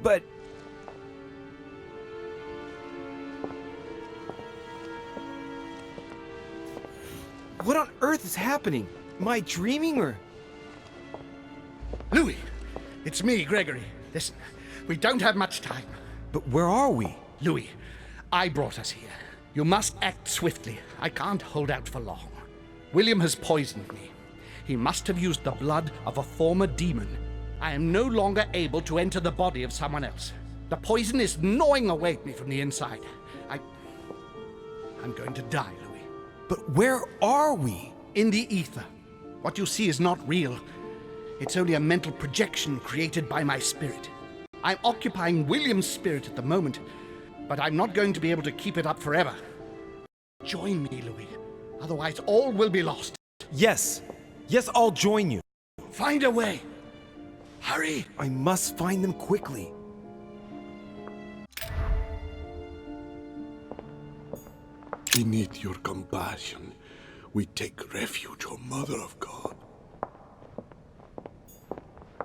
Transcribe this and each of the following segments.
But... what on earth is happening? Am I dreaming or... Louis! It's me, Gregory. Listen, we don't have much time. But where are we? Louis, I brought us here. You must act swiftly. I can't hold out for long. William has poisoned me. He must have used the blood of a former demon. I am no longer able to enter the body of someone else. The poison is gnawing away at me from the inside. I'm going to die, Louis. But where are we? In the ether. What you see is not real. It's only a mental projection created by my spirit. I'm occupying William's spirit at the moment, but I'm not going to be able to keep it up forever. Join me, Louis. Otherwise, all will be lost. Yes. Yes, I'll join you. Find a way. Hurry. I must find them quickly. Beneath your compassion, we take refuge, O Mother of God.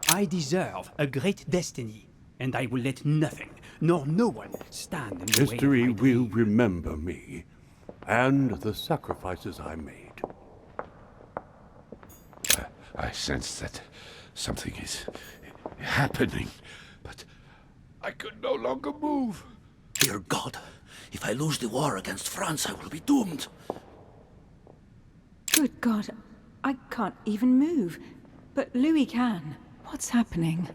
I deserve a great destiny, and I will let nothing, nor no one, stand in the way of History my will dream. remember me, and the sacrifices I made. I sense that something is happening, but I could no longer move. Dear God, if I lose the war against France, I will be doomed. Good God, I can't even move. But Louis can. What's happening?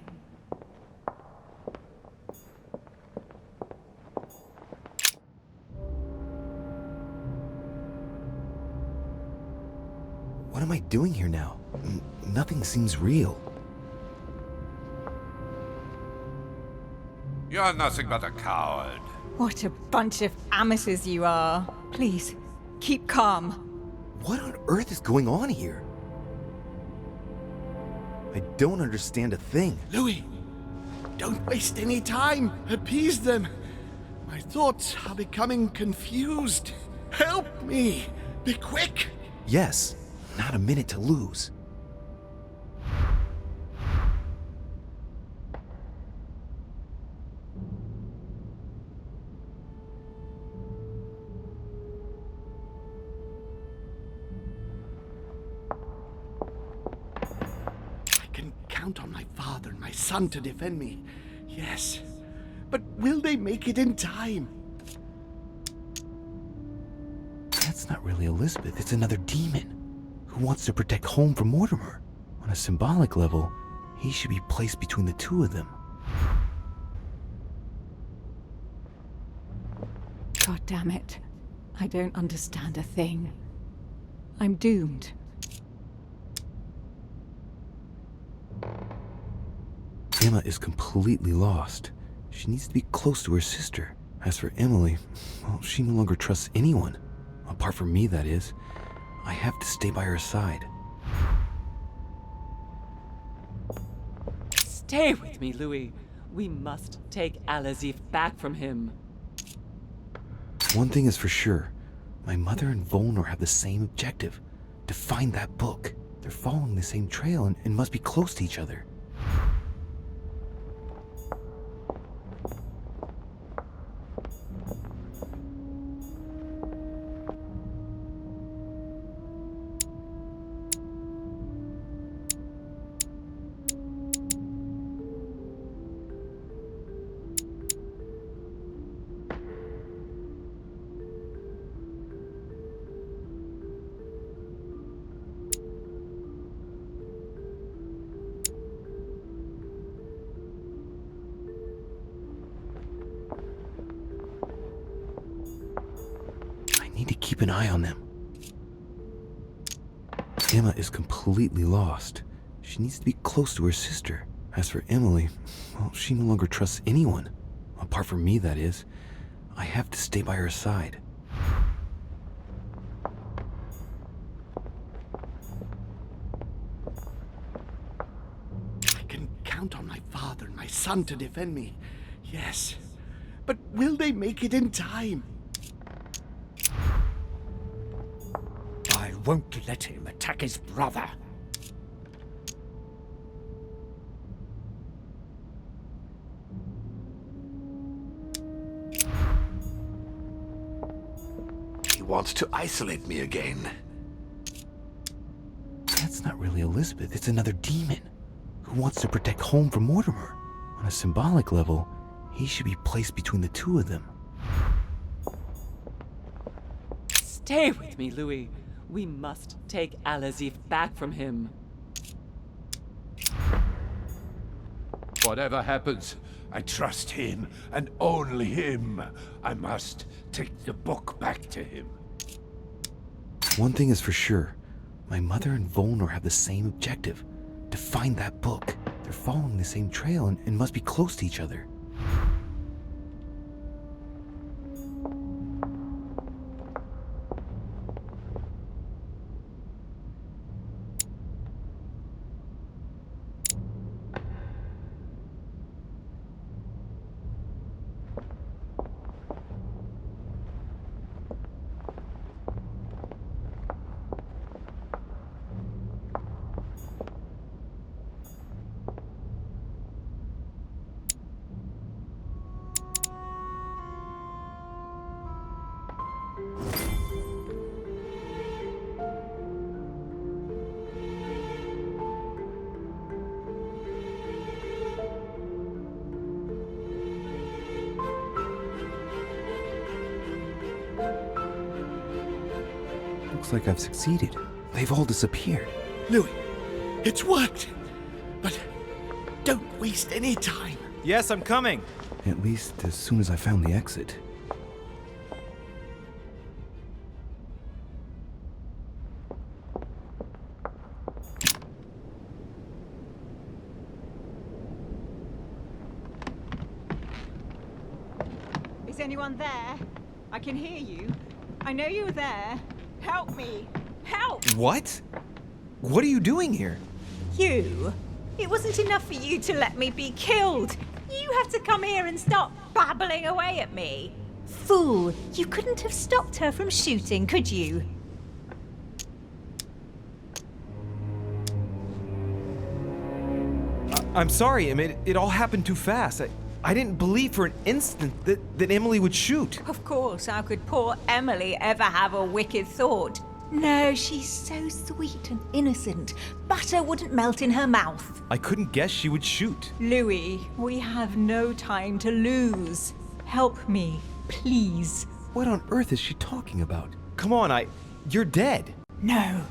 What am I doing here now? Nothing seems real. You're nothing but a coward. What a bunch of amateurs you are. Please, keep calm. What on earth is going on here? I don't understand a thing. Louis, don't waste any time. Appease them. My thoughts are becoming confused. Help me. Be quick. Yes, not a minute to lose. Count on my father and my son to defend me. Yes. But will they make it in time? That's not really Elizabeth, it's another demon who wants to protect home from Mortimer. On a symbolic level, he should be placed between the two of them. God damn it. I don't understand a thing. I'm doomed. Emma is completely lost. She needs to be close to her sister. As for Emily, well, she no longer trusts anyone. Apart from me, that is. I have to stay by her side. Stay with me, Louis. We must take Al-Azif back from him. One thing is for sure. My mother and Volnor have the same objective. To find that book. They're following the same trail and must be close to each other. Need to keep an eye on them. Emma is completely lost. She needs to be close to her sister. As for Emily, well, she no longer trusts anyone. Apart from me, that is. I have to stay by her side. I can count on my father and my son to defend me. Yes. But will they make it in time? I won't let him attack his brother. wants to isolate me again. That's not really Elizabeth, it's another demon who wants to protect home from Mortimer. On a symbolic level, he should be placed between the two of them. Stay with me, Louis. We must take Alazif back from him. Whatever happens, I trust him and only him. I must take the book back to him. One thing is for sure, my mother and Volnor have the same objective, to find that book. They're following the same trail and must be close to each other. Looks like I've succeeded. They've all disappeared. Louis, it's worked. But don't waste any time. Yes, I'm coming. At least as soon as I found the exit. Is anyone there? I can hear you. I know you're there. Help me. Help! What? What are you doing here? You? It wasn't enough for you to let me be killed. You have to come here and stop babbling away at me. Fool, you couldn't have stopped her from shooting, could you? I'm sorry, it all happened too fast. I didn't believe for an instant that Emily would shoot. Of course, how could poor Emily ever have a wicked thought? No, she's so sweet and innocent. Butter wouldn't melt in her mouth. I couldn't guess she would shoot. Louis, we have no time to lose. Help me, please. What on earth is she talking about? Come on, you're dead. No,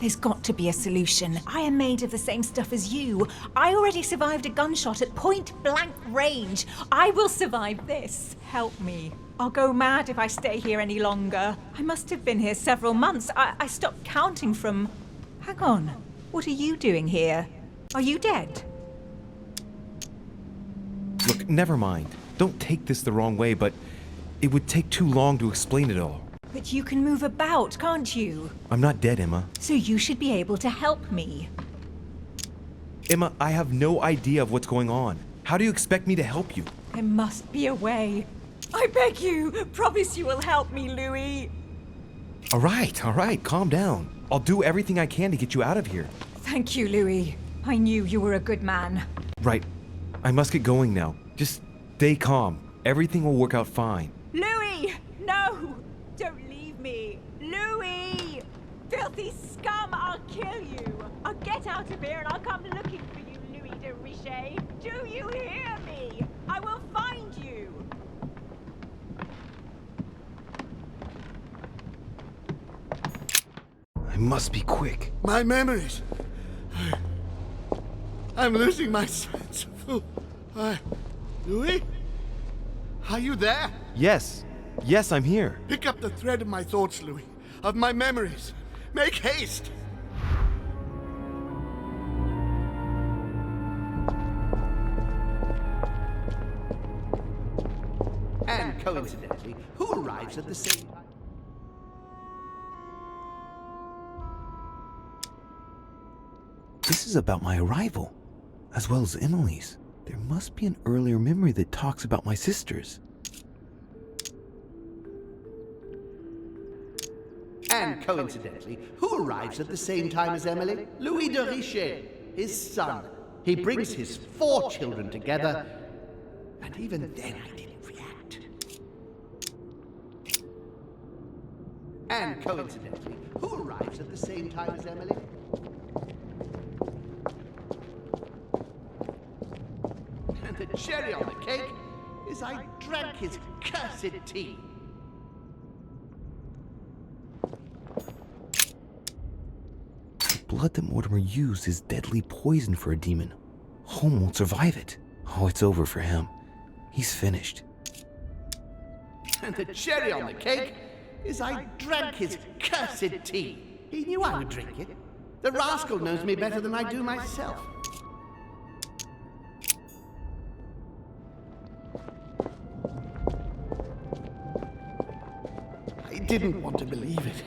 there's got to be a solution. I am made of the same stuff as you. I already survived a gunshot at point-blank range. I will survive this. Help me. I'll go mad if I stay here any longer. I must have been here several months. I stopped counting from... Hang on. What are you doing here? Are you dead? Look, never mind. Don't take this the wrong way, but it would take too long to explain it all. But you can move about, can't you? I'm not dead, Emma. So you should be able to help me. Emma, I have no idea of what's going on. How do you expect me to help you? There must be a way. I beg you, promise you will help me, Louis. All right, calm down. I'll do everything I can to get you out of here. Thank you, Louis. I knew you were a good man. Right. I must get going now. Just stay calm. Everything will work out fine. Louis! No! Don't leave me! Louis! Filthy scum, I'll kill you! I'll get out of here and I'll come looking for you, Louis de Richet! Do you hear me? I will find you! I must be quick. My memories. I'm losing my sense of... Louis? Are you there? Yes, I'm here. Pick up the thread of my thoughts, Louis. Of my memories. Make haste! And coincidentally, who arrives at the same time? This is about my arrival, as well as Emily's. There must be an earlier memory that talks about my sisters. And coincidentally, who arrives at the same time as Emily? Louis de Richet, his son. He brings his 4 children together, and even then I didn't react. And coincidentally, who arrives at the same time as Emily? And the cherry on the cake is I drank his cursed tea. The blood that Mortimer used is deadly poison for a demon. Holm won't survive it. Oh, it's over for him. He's finished. And the cherry on the cake is I drank his cursed tea. He knew I would drink it. The rascal knows me better than I do myself. I didn't want to believe it.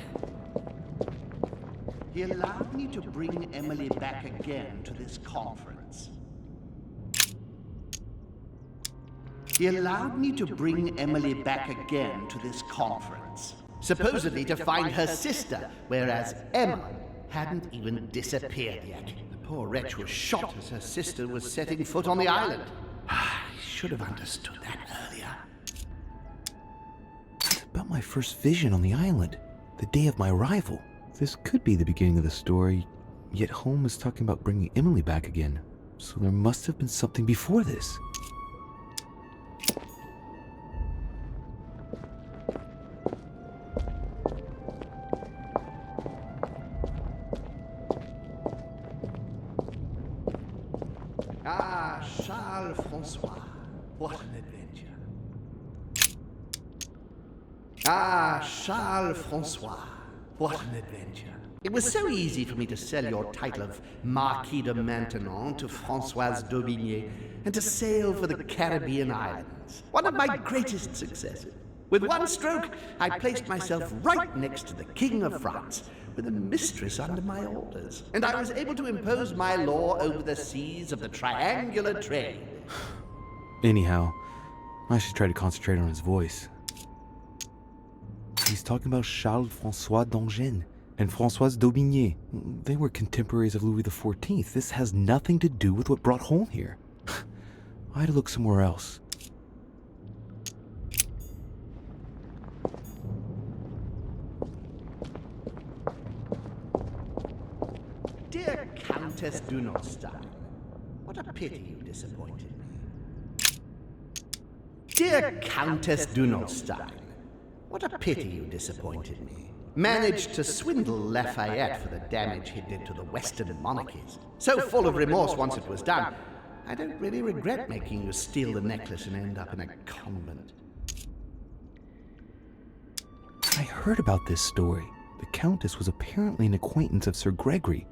He allowed me to bring Emily back again to this conference. He allowed me to bring Emily back again to this conference, supposedly to find her sister, whereas Emma hadn't even disappeared yet. The poor wretch was shot as her sister was setting foot on the island. I should have understood that earlier. It's about my first vision on the island, the day of my arrival. This could be the beginning of the story, yet Holm is talking about bringing Emily back again, so there must have been something before this. Ah, Charles Francois, what an adventure. Ah, Charles Francois, what an adventure. It was so easy for me to sell your title of Marquis de Maintenon to Françoise d'Aubigné and to sail for the Caribbean islands. One of my greatest successes. With one stroke, I placed myself right next to the King of France, with a mistress under my orders. And I was able to impose my law over the seas of the triangular trade. Anyhow, I should try to concentrate on his voice. He's talking about Charles François d'Angennes and Françoise d'Aubigné. They were contemporaries of Louis XIV. This has nothing to do with what brought Holm here. I had to look somewhere else. Dear Countess Dunolstein, what a pity you disappointed me. Dear Countess Dunolstein, what a pity you disappointed me. Managed to swindle Lafayette for the damage he did to the Western monarchies. So full of remorse once it was done, I don't really regret making you steal the necklace and end up in a convent. I heard about this story. The Countess was apparently an acquaintance of Sir Gregory,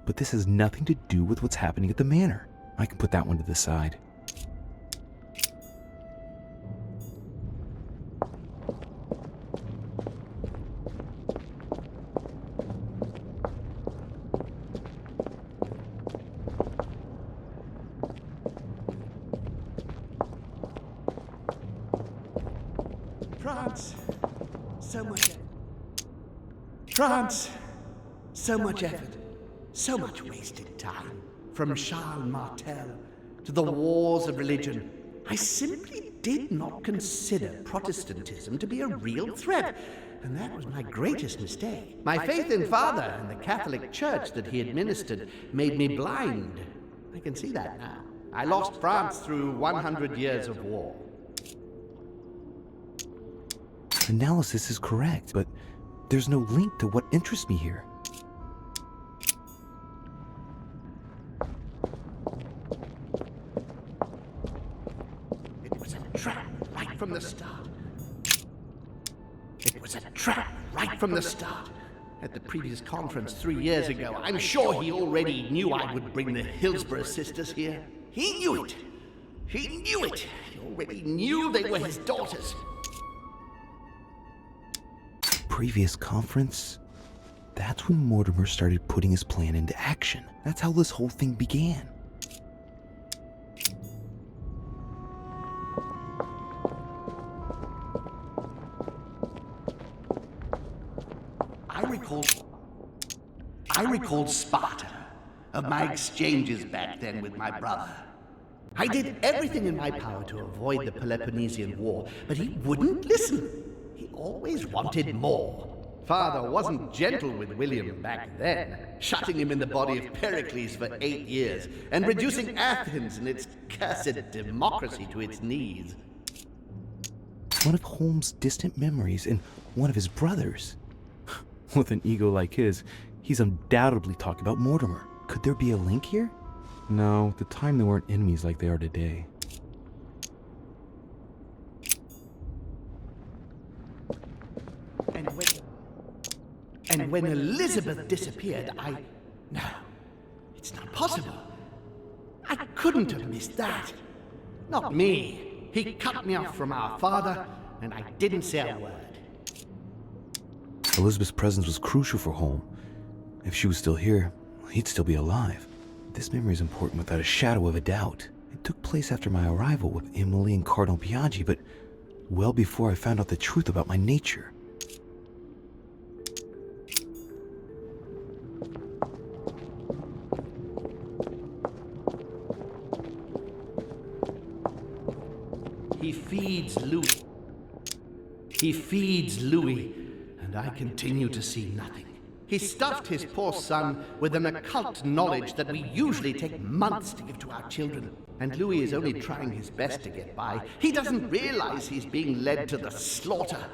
but this has nothing to do with what's happening at the manor. I can put that one to the side. France, so much effort. France, so much effort. So much wasted time. From Charles Martel to the wars of religion. I simply did not consider Protestantism to be a real threat, and that was my greatest mistake. My faith in Father and the Catholic Church that he administered made me blind. I can see that now. I lost France through 100 years of war. Analysis is correct, but there's no link to what interests me here. From the start. It was a trap right from the start. At the previous conference 3 years ago, I'm sure he already knew I would bring the Hillsborough sisters here. He knew it. He knew it. He already knew they were his daughters. Previous conference? That's when Mortimer started putting his plan into action. That's how this whole thing began. I recalled Sparta, of my exchanges back then with my brother. I did everything in my power to avoid the Peloponnesian War, but he wouldn't listen. He always wanted more. Father wasn't gentle with William back then, shutting him in the body of Pericles for 8 years and reducing Athens and its cursed democracy to its knees. One of Holmes' distant memories and one of his brothers. With an ego like his, he's undoubtedly talking about Mortimer. Could there be a link here? No, at the time they weren't enemies like they are today. And when Elizabeth disappeared, No, it's not possible. I couldn't have missed that. Not me. He cut me off from our father, and I didn't say a word. Elizabeth's presence was crucial for Holmes. If she was still here, he'd still be alive. This memory is important without a shadow of a doubt. It took place after my arrival with Emily and Cardinal Biaggi, but well before I found out the truth about my nature. He feeds Louis, and I continue to see nothing. He stuffed his poor son with an occult knowledge that we usually take months to give to our children. And Louis is only trying his best to get by. He doesn't realize he's being led to the slaughter.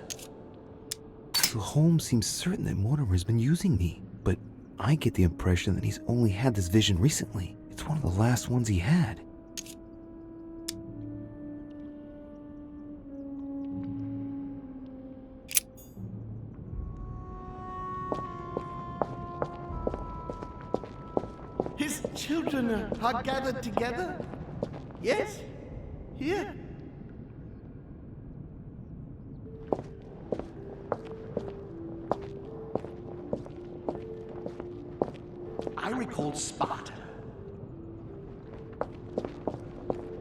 So Holmes seems certain that Mortimer has been using me, but I get the impression that he's only had this vision recently. It's one of the last ones he had. His children are gathered together? Yes? Here? I recalled Sparta.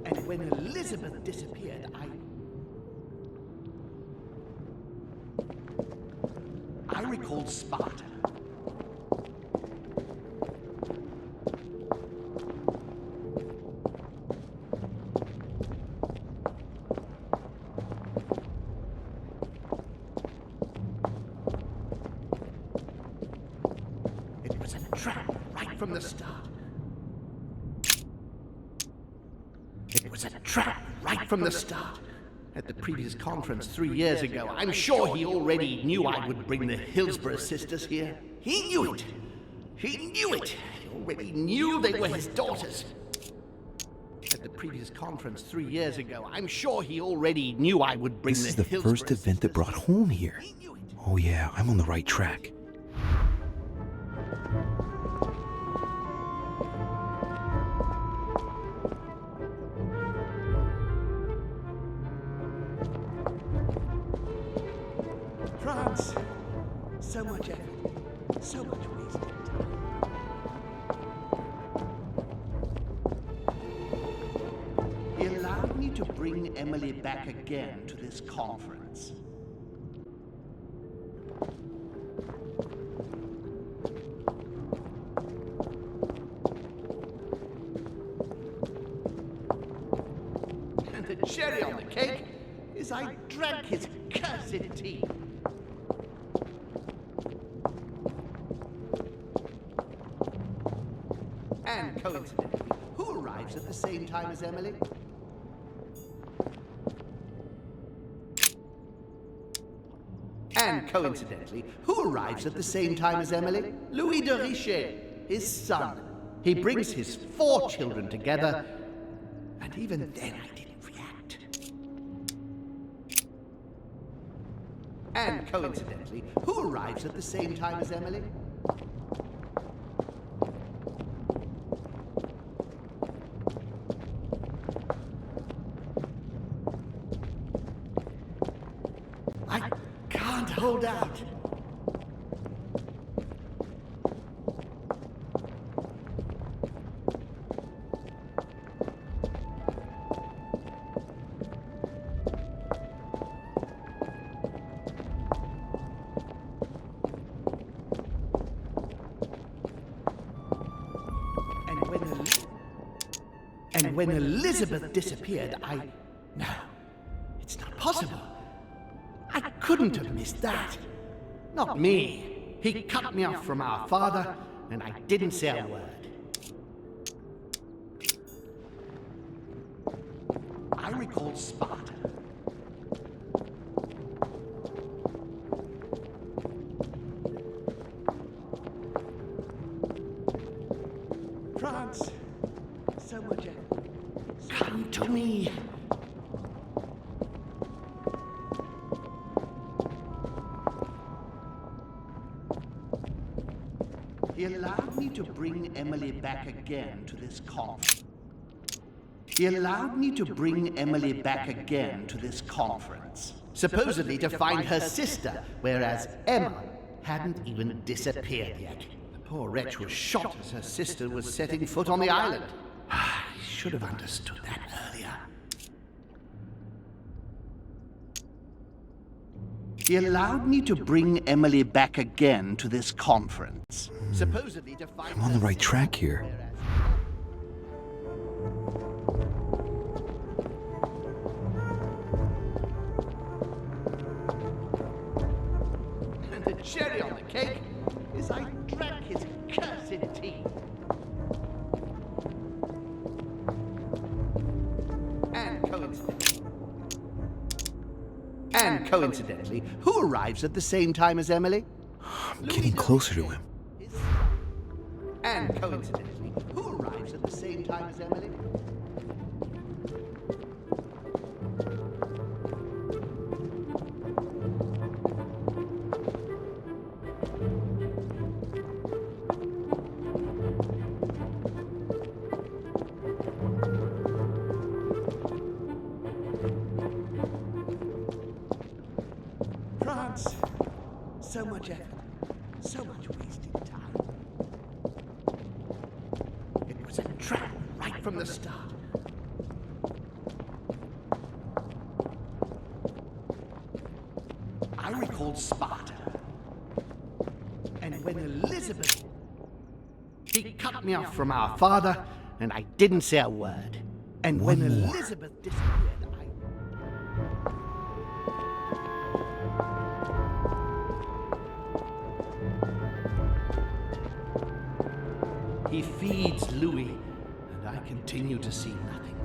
And when Elizabeth disappeared, I recalled Sparta. From the start. It was a trap right from the start. At the previous conference 3 years ago, I'm sure he already knew I would bring the Hillsborough sisters here. He knew it. He knew it. He already knew they were his daughters. At the previous conference 3 years ago, I'm sure he already knew I would bring This is the the Hillsborough first event that brought home here. Oh yeah, I'm on the right track. France, so much effort, so much wasted time. He allowed me to bring Emily back again to this conference. And the cherry on the cake is I drank his cursed tea. And coincidentally, who arrives at the same time as Emily? And coincidentally, who arrives at the same time as Emily? Louis de Richet, his son. He brings his 4 children together, and even then I didn't react. And coincidentally, who arrives at the same time as Emily? I can't hold out. And when Elizabeth disappeared, No, it's not possible. I couldn't have missed that. Not me. He cut me off from our father, and I didn't say a word. I recall Sparta. France, so much effort. Come to me. He allowed me to bring Emily back again to this conference. Supposedly to find her sister, whereas Emma hadn't even disappeared yet. The poor wretch was shot as her sister was setting foot on the island. I should have understood that earlier. He allowed me to bring Emily back again to this conference. Supposedly to find I'm on the right track here. And the cherry on the cake is I drank his cursed tea. And coincidentally, who arrives at the same time as Emily? I'm getting closer to him. And coincidentally, who arrives at the same time as Emily? France, so much effort, so much wasted time. It was a trap right from the start. I recalled Sparta. And when Elizabeth... He cut me off from our father, and I didn't say a word. And when Elizabeth disappeared, He feeds Louis, and I continue to see nothing.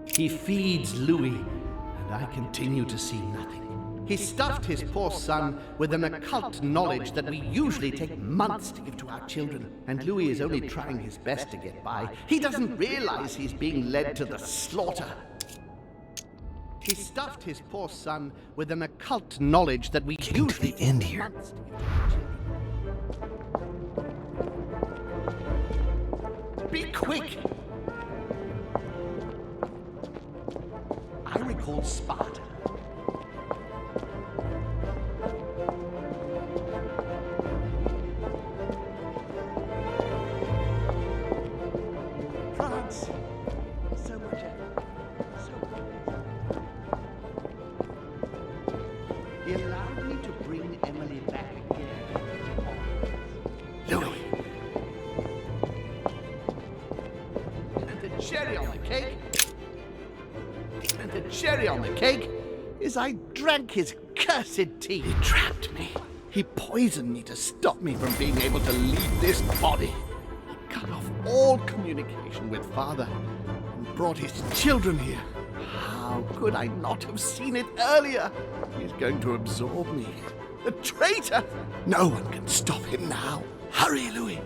He feeds Louis, and I continue to see nothing. He stuffed his poor son with an occult knowledge that we usually take months to give to our children, and Louis is only trying his best to get by. He doesn't realize he's being led to the slaughter. He stuffed his poor son with an occult knowledge that we usually take months to give to our children. Be quick! I recall Sparta. France, so much effort, so much wasted. He allowed me to bring Emily back again. Louis! Cherry on the cake. And the cherry on the cake is I drank his cursed tea. He trapped me. He poisoned me to stop me from being able to leave this body. He cut off all communication with father and brought his children here. How could I not have seen it earlier? He's going to absorb me. The traitor! No one can stop him now. Hurry, Louis.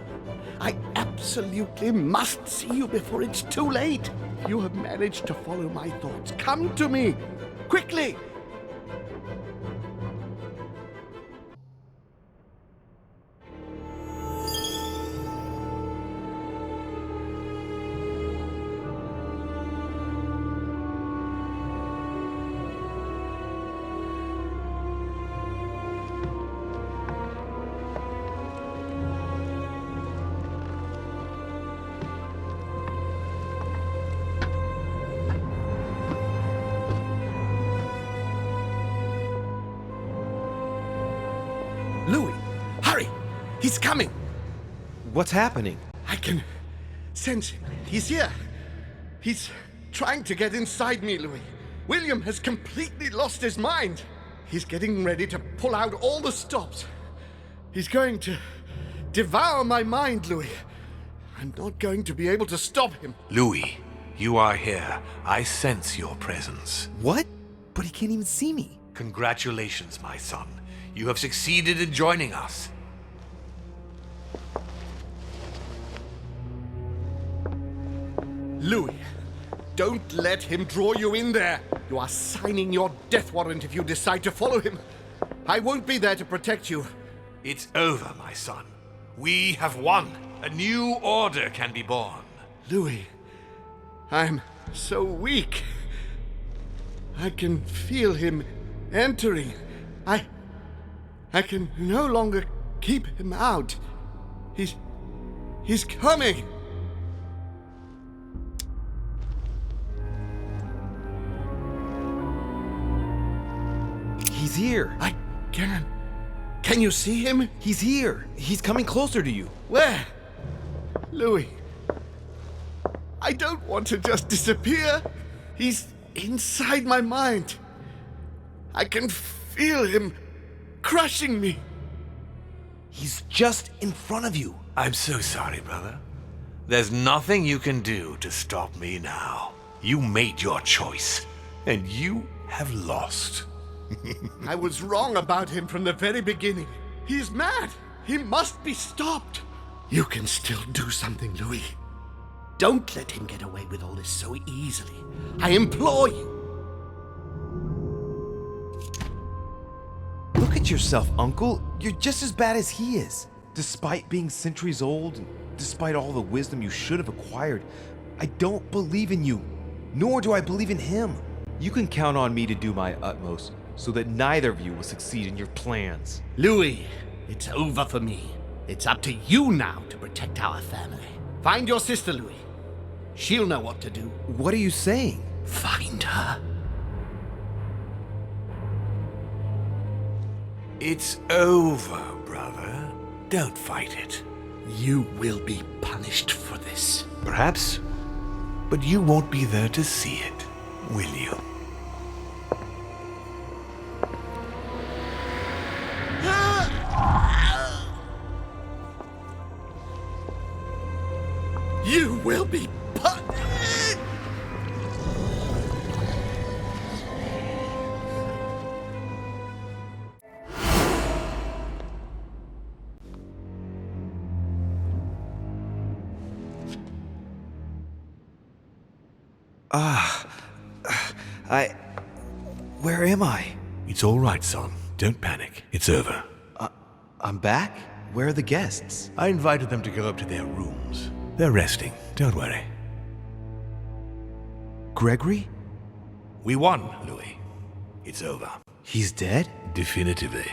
I absolutely must see you before it's too late. You have managed to follow my thoughts. Come to me, quickly. Louis, hurry! He's coming! What's happening? I can sense him. He's here. He's trying to get inside me, Louis. William has completely lost his mind. He's getting ready to pull out all the stops. He's going to devour my mind, Louis. I'm not going to be able to stop him. Louis, you are here. I sense your presence. What? But he can't even see me. Congratulations, my son. You have succeeded in joining us. Louis, don't let him draw you in there. You are signing your death warrant if you decide to follow him. I won't be there to protect you. It's over, my son. We have won. A new order can be born. Louis, I'm so weak. I can feel him entering. I can no longer keep him out. He's coming. He's here. I can't. Can you see him? He's here. He's coming closer to you. Where? Louis, I don't want to just disappear. He's inside my mind. I can feel him crushing me. He's just in front of you. I'm so sorry, brother. There's nothing you can do to stop me now. You made your choice, and you have lost. I was wrong about him from the very beginning. He's mad. He must be stopped. You can still do something, Louis. Don't let him get away with all this so easily. I implore you. Look at yourself, Uncle. You're just as bad as he is. Despite being centuries old, and despite all the wisdom you should have acquired, I don't believe in you, nor do I believe in him. You can count on me to do my utmost so that neither of you will succeed in your plans. Louis, it's over for me. It's up to you now to protect our family. Find your sister, Louis. She'll know what to do. What are you saying? Find her. It's over, brother. Don't fight it. You will be punished for this. Perhaps, but you won't be there to see it, will you? You will be punished! Where am I? It's all right, son. Don't panic. It's over. I'm back? Where are the guests? I invited them to go up to their rooms. They're resting. Don't worry. Gregory? We won, Louis. It's over. He's dead? Definitively.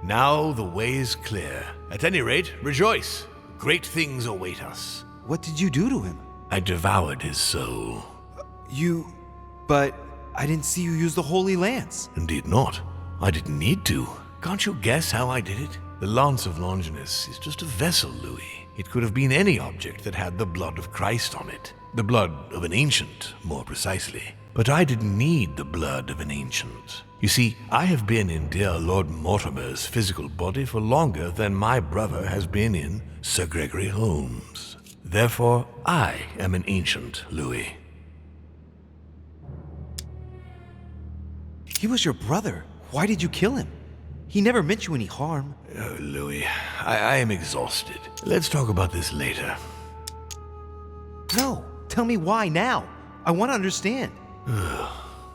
Now the way is clear. At any rate, rejoice. Great things await us. What did you do to him? I devoured his soul. But I didn't see you use the Holy Lance. Indeed not. I didn't need to. Can't you guess how I did it? The Lance of Longinus is just a vessel, Louis. It could have been any object that had the blood of Christ on it. The blood of an ancient, more precisely. But I didn't need the blood of an ancient. You see, I have been in dear Lord Mortimer's physical body for longer than my brother has been in Sir Gregory Holmes. Therefore, I am an ancient, Louis. He was your brother. Why did you kill him? He never meant you any harm. Oh, Louis, I am exhausted. Let's talk about this later. No, tell me why now. I want to understand.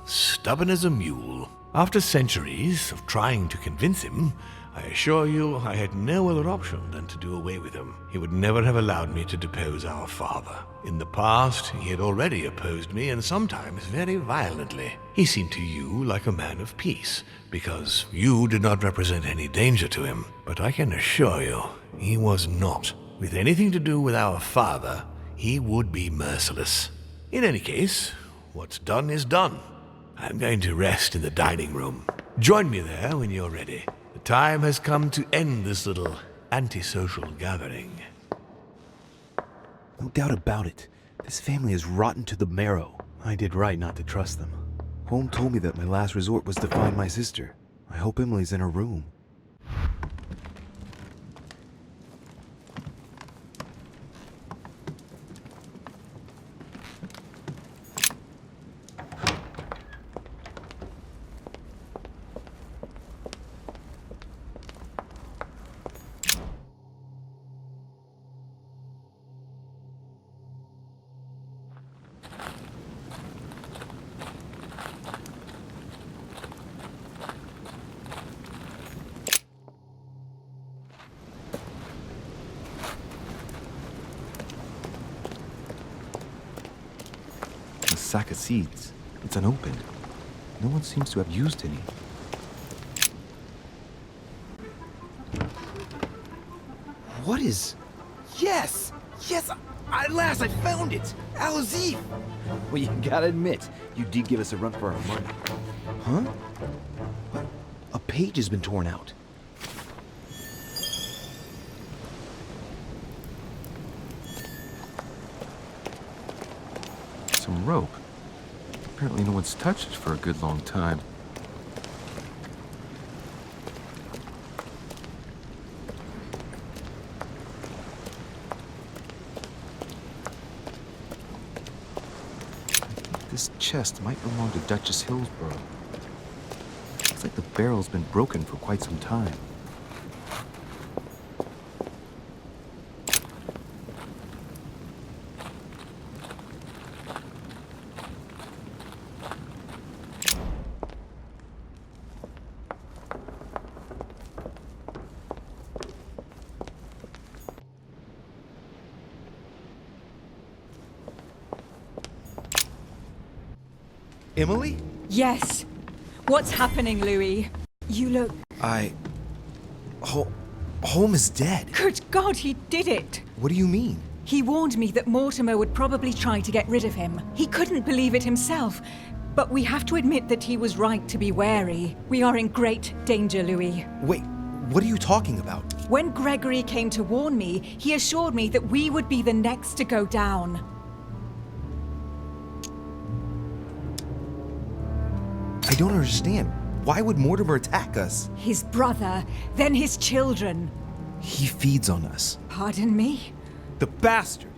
Stubborn as a mule. After centuries of trying to convince him, I assure you I had no other option than to do away with him. He would never have allowed me to depose our father. In the past, he had already opposed me, and sometimes very violently. He seemed to you like a man of peace, because you did not represent any danger to him. But I can assure you, he was not. With anything to do with our father, he would be merciless. In any case, what's done is done. I'm going to rest in the dining room. Join me there when you're ready. The time has come to end this little antisocial gathering. No doubt about it. This family is rotten to the marrow. I did right not to trust them. Home told me that my last resort was to find my sister. I hope Emily's in her room. Sack of seeds. It's unopened. No one seems to have used any. What is... Yes! Yes! At last I found it! Al-Azif! Well, you gotta admit, you did give us a run for our money. Huh? What? A page has been torn out. Some rope. Apparently no one's touched it for a good long time. This chest might belong to Duchess Hillsborough. Looks like the barrel's been broken for quite some time. Emily? Yes. What's happening, Louis? You look... Holm is dead. Good God, he did it! What do you mean? He warned me that Mortimer would probably try to get rid of him. He couldn't believe it himself. But we have to admit that he was right to be wary. We are in great danger, Louis. Wait, what are you talking about? When Gregory came to warn me, he assured me that we would be the next to go down. I don't understand. Why would Mortimer attack us? His brother, then his children. He feeds on us. Pardon me? The bastard!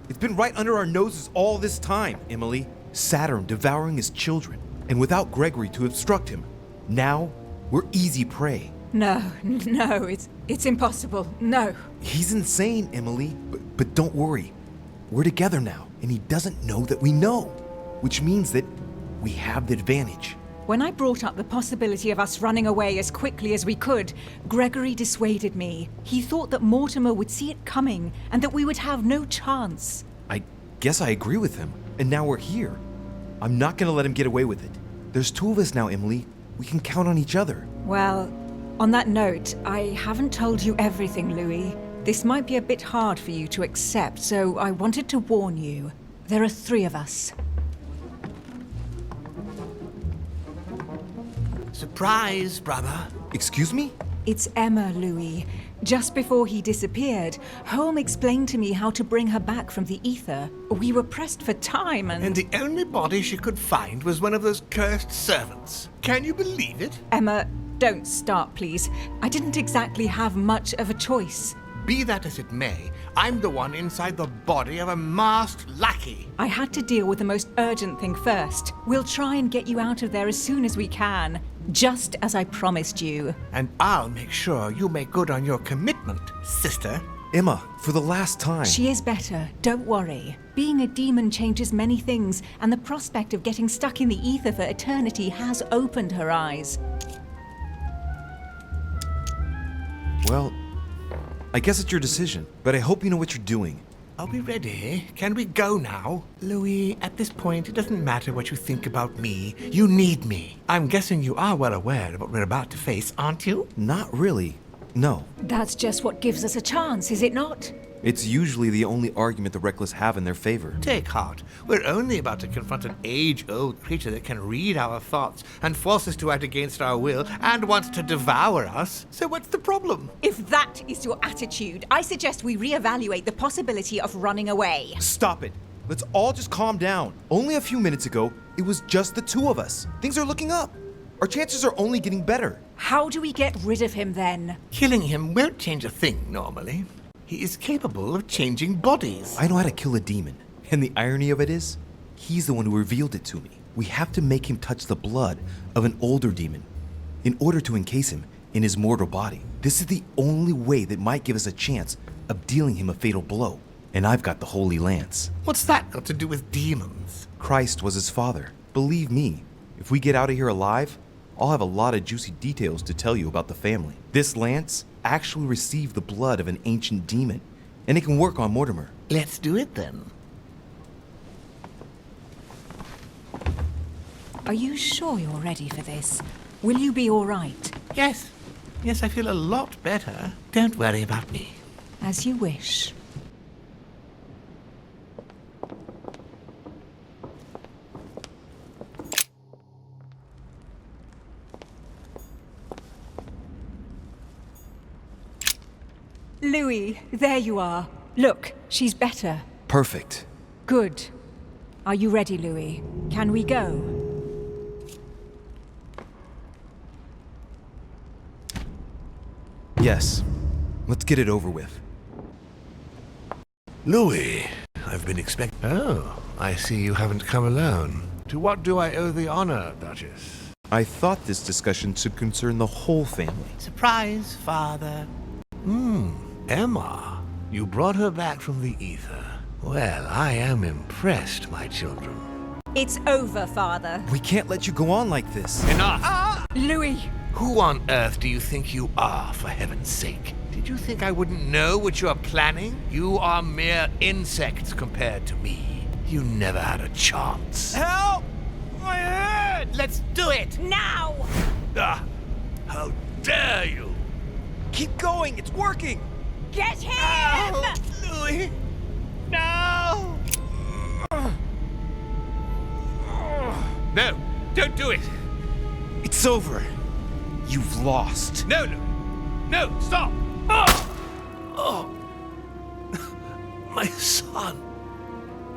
It's been right under our noses all this time, Emily. Saturn devouring his children, and without Gregory to obstruct him. Now, we're easy prey. No, it's impossible. No. He's insane, Emily. But don't worry. We're together now, and he doesn't know that we know. Which means that we have the advantage. When I brought up the possibility of us running away as quickly as we could, Gregory dissuaded me. He thought that Mortimer would see it coming, and that we would have no chance. I guess I agree with him. And now we're here. I'm not gonna let him get away with it. There's two of us now, Emily. We can count on each other. Well, on that note, I haven't told you everything, Louis. This might be a bit hard for you to accept, so I wanted to warn you. There are 3 of us. Surprise, brother. Excuse me? It's Emma, Louis. Just before he disappeared, Holm explained to me how to bring her back from the ether. We were pressed for time And the only body she could find was one of those cursed servants. Can you believe it? Emma, don't start, please. I didn't exactly have much of a choice. Be that as it may, I'm the one inside the body of a masked lackey. I had to deal with the most urgent thing first. We'll try and get you out of there as soon as we can, just as I promised you. And I'll make sure you make good on your commitment, sister. Emma, for the last time. She is better, don't worry. Being a demon changes many things, and the prospect of getting stuck in the ether for eternity has opened her eyes. Well, I guess it's your decision, but I hope you know what you're doing. Are we ready? Can we go now? Louis, at this point, it doesn't matter what you think about me. You need me. I'm guessing you are well aware of what we're about to face, aren't you? Not really. No. That's just what gives us a chance, is it not? It's usually the only argument the reckless have in their favor. Take heart. We're only about to confront an age-old creature that can read our thoughts and force us to act against our will and wants to devour us. So what's the problem? If that is your attitude, I suggest we reevaluate the possibility of running away. Stop it. Let's all just calm down. Only a few minutes ago, it was just the 2 of us. Things are looking up. Our chances are only getting better. How do we get rid of him then? Killing him won't change a thing normally. He is capable of changing bodies. I know how to kill a demon, and the irony of it is, he's the one who revealed it to me. We have to make him touch the blood of an older demon in order to encase him in his mortal body. This is the only way that might give us a chance of dealing him a fatal blow. And I've got the Holy Lance. What's that got to do with demons? Christ was his father. Believe me, if we get out of here alive, I'll have a lot of juicy details to tell you about the family. This lance actually received the blood of an ancient demon, and it can work on Mortimer. Let's do it then. Are you sure you're ready for this? Will you be all right? Yes. Yes, I feel a lot better. Don't worry about me. As you wish. Louis, there you are. Look, she's better. Perfect. Good. Are you ready, Louis? Can we go? Yes. Let's get it over with. Louis, I've been expecting... Oh, I see you haven't come alone. To what do I owe the honor, Duchess? I thought this discussion should concern the whole family. Surprise, Father. Emma, you brought her back from the ether. Well, I am impressed, my children. It's over, Father. We can't let you go on like this. Enough! Louis! Who on earth do you think you are, for heaven's sake? Did you think I wouldn't know what you are planning? You are mere insects compared to me. You never had a chance. Help! My head! Let's do it! Now! Ah, how dare you! Keep going, it's working! Get him! Louis! No! No, don't do it! It's over. You've lost. No, Louis! No, stop! Oh! My son!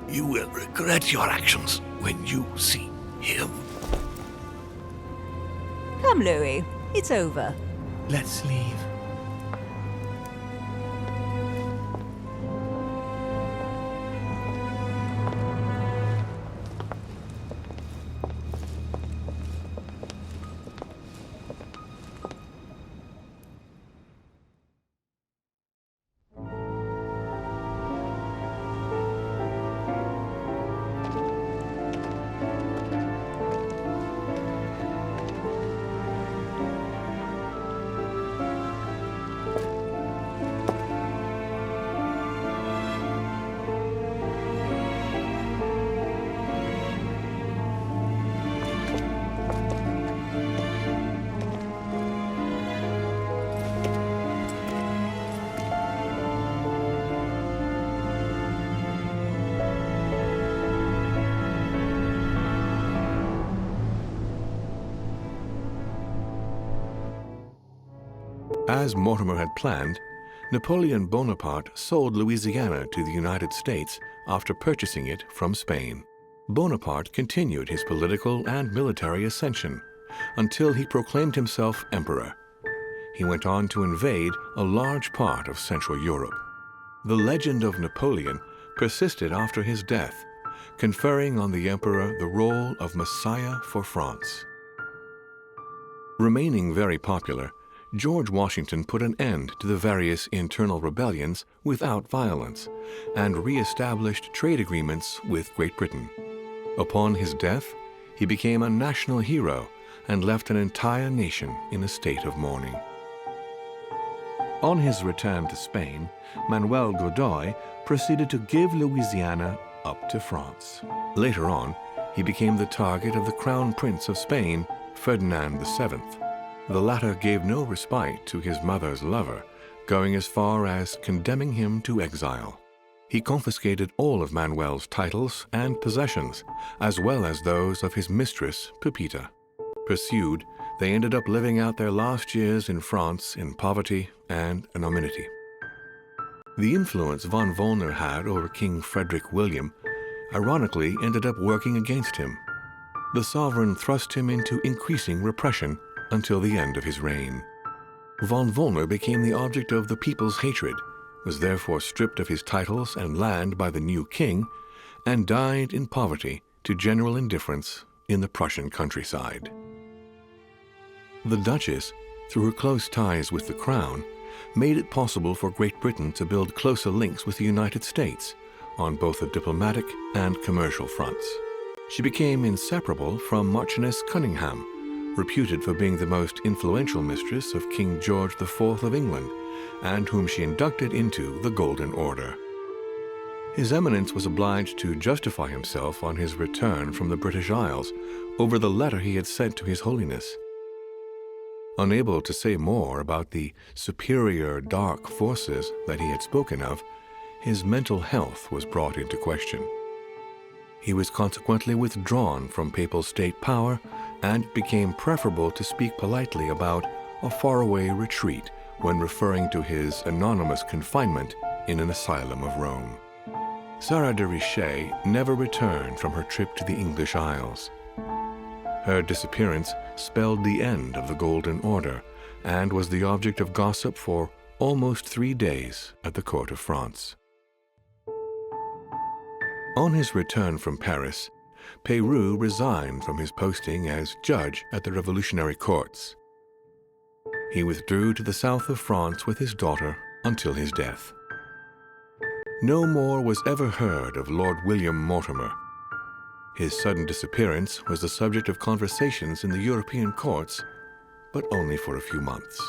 You will regret your actions when you see him. Come, Louis. It's over. Let's leave. As Mortimer had planned, Napoleon Bonaparte sold Louisiana to the United States after purchasing it from Spain. Bonaparte continued his political and military ascension until he proclaimed himself emperor. He went on to invade a large part of Central Europe. The legend of Napoleon persisted after his death, conferring on the emperor the role of Messiah for France. Remaining very popular, George Washington put an end to the various internal rebellions without violence and re-established trade agreements with Great Britain. Upon his death, he became a national hero and left an entire nation in a state of mourning. On his return to Spain, Manuel Godoy proceeded to give Louisiana up to France. Later on, he became the target of the Crown Prince of Spain, Ferdinand VII. The latter gave no respite to his mother's lover, going as far as condemning him to exile. He confiscated all of Manuel's titles and possessions, as well as those of his mistress, Pepita. Pursued, they ended up living out their last years in France in poverty and anonymity. The influence von Wollner had over King Frederick William ironically ended up working against him. The sovereign thrust him into increasing repression until the end of his reign. Von Wollner became the object of the people's hatred, was therefore stripped of his titles and land by the new king, and died in poverty to general indifference in the Prussian countryside. The Duchess, through her close ties with the Crown, made it possible for Great Britain to build closer links with the United States on both the diplomatic and commercial fronts. She became inseparable from Marchioness Cunningham, reputed for being the most influential mistress of King George IV of England, and whom she inducted into the Golden Order. His Eminence was obliged to justify himself on his return from the British Isles over the letter he had sent to His Holiness. Unable to say more about the superior dark forces that he had spoken of, his mental health was brought into question. He was consequently withdrawn from papal state power, and it became preferable to speak politely about a faraway retreat when referring to his anonymous confinement in an asylum of Rome. Sarah de Richet never returned from her trip to the English Isles. Her disappearance spelled the end of the Golden Order and was the object of gossip for almost 3 days at the court of France. On his return from Paris, Peyroux resigned from his posting as judge at the revolutionary courts. He withdrew to the south of France with his daughter until his death. No more was ever heard of Lord William Mortimer. His sudden disappearance was the subject of conversations in the European courts, but only for a few months.